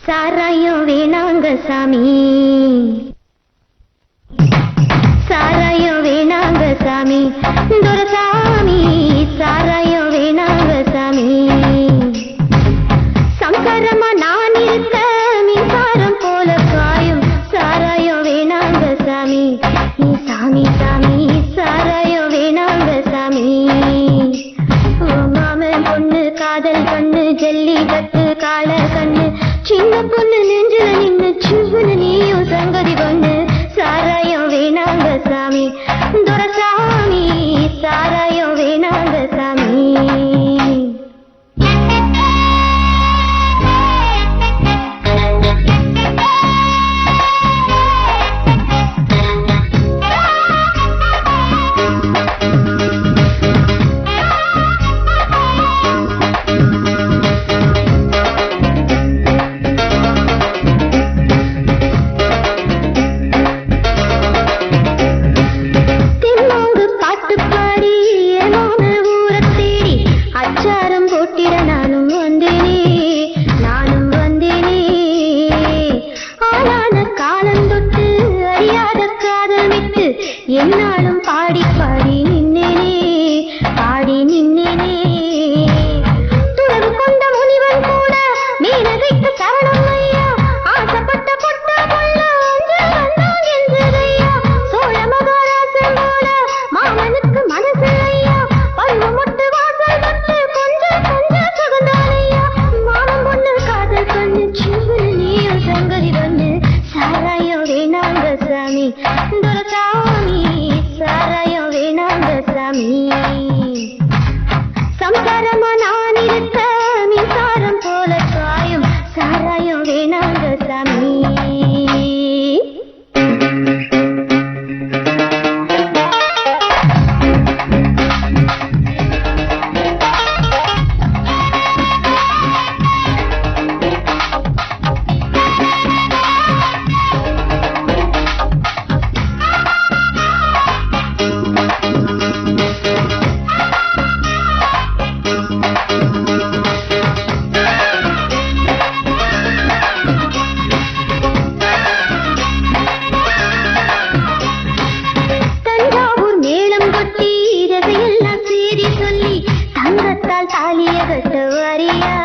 சாராயம் வேணாங்க சாமி, சாராயம் வேணாங்க சாமி, துரசாமி சாராயம் வேணாங்க சாமி. சங்கரமா நான் இருக்க மின்சாரம் போல காயும் சாராயம் வேணாங்க சாமி, நீ சாமி சாமி சாராயம் வேணாங்க சாமி. மாமன் பொண்ணு காதல் பண்ணு ஜல்லிக்கட்டு கால கண்ணு சின்ன பொண்ணு நெஞ்சில நின்னு சிவனு நீயும் சங்கதி பொண்ணு சாராயம் வேணாங்க சாமி, துரசாமி சாராயம் வேணாங்க சாமி. என்னாலும் பாடி பாடி நின்னேனே, பாடி நின்னேனே. துறவு கொண்ட முனிவன் கூட மீனகைக்கு சரணம் ஐயா, ஆசைப்பட்ட பொட்ட புள்ள என்றதையா. சோழ மகாராசன் போல மாமனுக்கு மனசு ஐயா, பருவ மொட்டு வாசல் தொட்டு கொஞ்சம் கொஞ்சம் சுகந்தானையா. மாமன் பொண்ணு காதல் பண்ணு சிவனு நீயும் சங்கதி பண்ணு சாராயம் வேணாங்க சாமி, துரசாமி சாராயம் வேணாங்க சாமி. சம்சாரமா நான் இருக்க மின்சாரம் போல காயும் சாராயம் வேணாங்க சாமி. தாலிய கட்ட வாரியா